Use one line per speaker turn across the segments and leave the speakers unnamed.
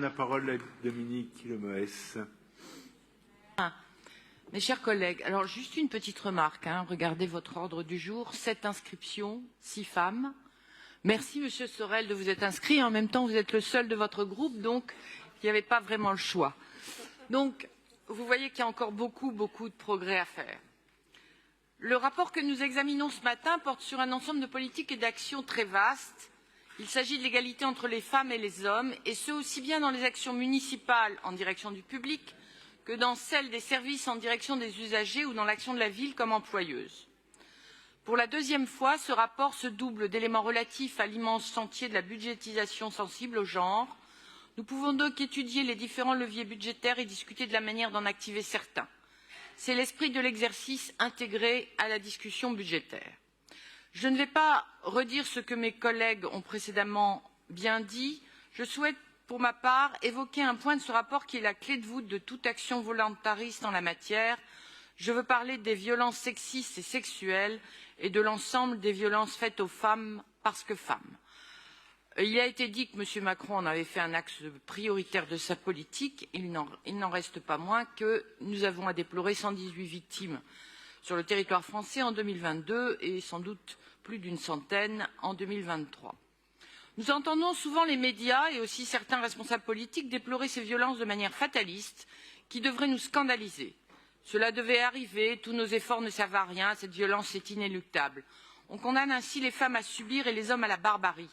La parole est Dominique Lemoès.
Mes chers collègues, alors juste une petite remarque, regardez votre ordre du jour, 7 inscriptions, 6 femmes. Merci Monsieur Sorel de vous être inscrit, en même temps vous êtes le seul de votre groupe, donc il n'y avait pas vraiment le choix. Donc vous voyez qu'il y a encore beaucoup de progrès à faire. Le rapport que nous examinons ce matin porte sur un ensemble de politiques et d'actions très vastes. Il s'agit de l'égalité entre les femmes et les hommes, et ce aussi bien dans les actions municipales en direction du public que dans celles des services en direction des usagers ou dans l'action de la ville comme employeuse. Pour la deuxième fois, ce rapport se double d'éléments relatifs à l'immense chantier de la budgétisation sensible au genre. Nous pouvons donc étudier les différents leviers budgétaires et discuter de la manière d'en activer certains. C'est l'esprit de l'exercice intégré à la discussion budgétaire. Je ne vais pas redire ce que mes collègues ont précédemment bien dit. Je souhaite, pour ma part, évoquer un point de ce rapport qui est la clé de voûte de toute action volontariste en la matière. Je veux parler des violences sexistes et sexuelles et de l'ensemble des violences faites aux femmes parce que femmes. Il a été dit que M. Macron en avait fait un axe prioritaire de sa politique. Il n'en reste pas moins que nous avons à déplorer 118 victimes sur le territoire français en 2022 et sans doute plus d'une centaine en 2023. Nous entendons souvent les médias et aussi certains responsables politiques déplorer ces violences de manière fataliste qui devrait nous scandaliser. Cela devait arriver, tous nos efforts ne servent à rien, cette violence est inéluctable. On condamne ainsi les femmes à subir et les hommes à la barbarie.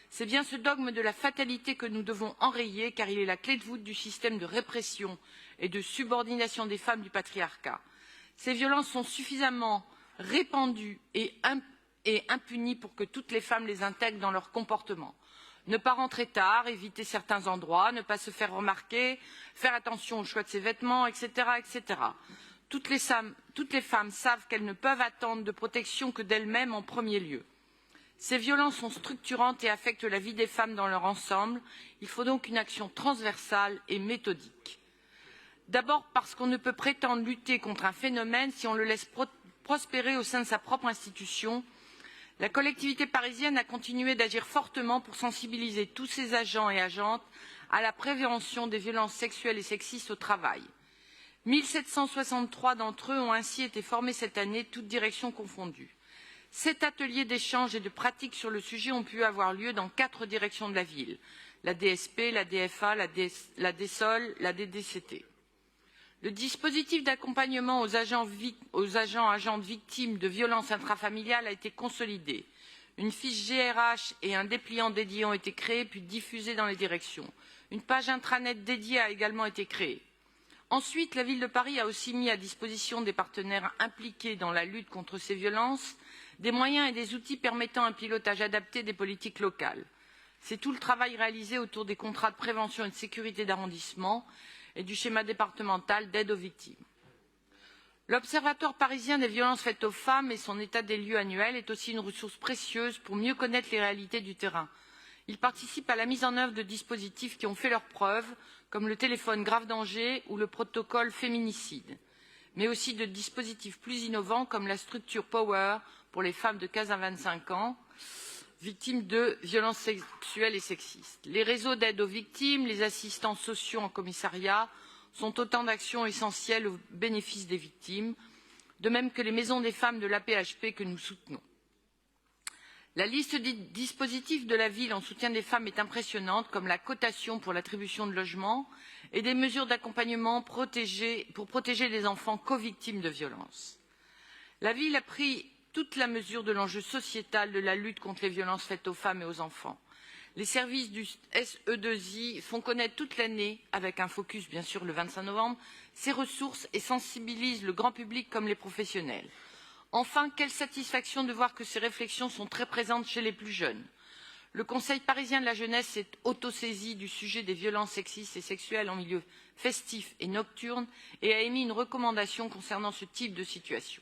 C'est bien ce dogme de la fatalité que nous devons enrayer car il est la clé de voûte du système de répression et de subordination des femmes du patriarcat. Ces violences sont suffisamment répandues et impunies pour que toutes les femmes les intègrent dans leur comportement. Ne pas rentrer tard, éviter certains endroits, ne pas se faire remarquer, faire attention au choix de ses vêtements, etc. etc. Toutes les femmes savent qu'elles ne peuvent attendre de protection que d'elles-mêmes en premier lieu. Ces violences sont structurantes et affectent la vie des femmes dans leur ensemble. Il faut donc une action transversale et méthodique. D'abord parce qu'on ne peut prétendre lutter contre un phénomène si on le laisse prospérer au sein de sa propre institution. La collectivité parisienne a continué d'agir fortement pour sensibiliser tous ses agents et agentes à la prévention des violences sexuelles et sexistes au travail. 1763 d'entre eux ont ainsi été formés cette année, toutes directions confondues. 7 ateliers d'échange et de pratique sur le sujet ont pu avoir lieu dans 4 directions de la ville, la DSP, la DFA, la DSOL, la DDCT. Le dispositif d'accompagnement aux agentes victimes de violences intrafamiliales a été consolidé. Une fiche GRH et un dépliant dédié ont été créés puis diffusés dans les directions. Une page intranet dédiée a également été créée. Ensuite, la ville de Paris a aussi mis à disposition des partenaires impliqués dans la lutte contre ces violences des moyens et des outils permettant un pilotage adapté des politiques locales. C'est tout le travail réalisé autour des contrats de prévention et de sécurité d'arrondissement et du schéma départemental d'aide aux victimes. L'Observatoire parisien des violences faites aux femmes et son état des lieux annuel est aussi une ressource précieuse pour mieux connaître les réalités du terrain. Il participe à la mise en œuvre de dispositifs qui ont fait leurs preuves, comme le téléphone grave danger ou le protocole féminicide, mais aussi de dispositifs plus innovants comme la structure Power pour les femmes de 15 à 25 ans, victimes de violences sexuelles et sexistes. Les réseaux d'aide aux victimes, les assistants sociaux en commissariat sont autant d'actions essentielles au bénéfice des victimes, de même que les maisons des femmes de l'AP-HP que nous soutenons. La liste des dispositifs de la ville en soutien des femmes est impressionnante, comme la cotation pour l'attribution de logements et des mesures d'accompagnement pour protéger les enfants co-victimes de violences. La ville a pris toute la mesure de l'enjeu sociétal de la lutte contre les violences faites aux femmes et aux enfants. Les services du SE2I font connaître toute l'année, avec un focus bien sûr le 25 novembre, ces ressources et sensibilisent le grand public comme les professionnels. Enfin, quelle satisfaction de voir que ces réflexions sont très présentes chez les plus jeunes. Le Conseil parisien de la jeunesse s'est autosaisi du sujet des violences sexistes et sexuelles en milieu festif et nocturne et a émis une recommandation concernant ce type de situation.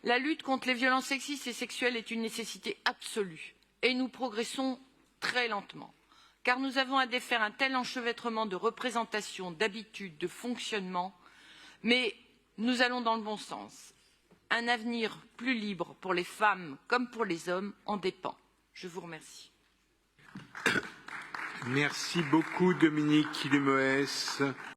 La lutte contre les violences sexistes et sexuelles est une nécessité absolue et nous progressons très lentement, car nous avons à défaire un tel enchevêtrement de représentations, d'habitudes, de fonctionnement, mais nous allons dans le bon sens. Un avenir plus libre pour les femmes comme pour les hommes en dépend. Je vous remercie.
Merci beaucoup Dominique Quillemoes.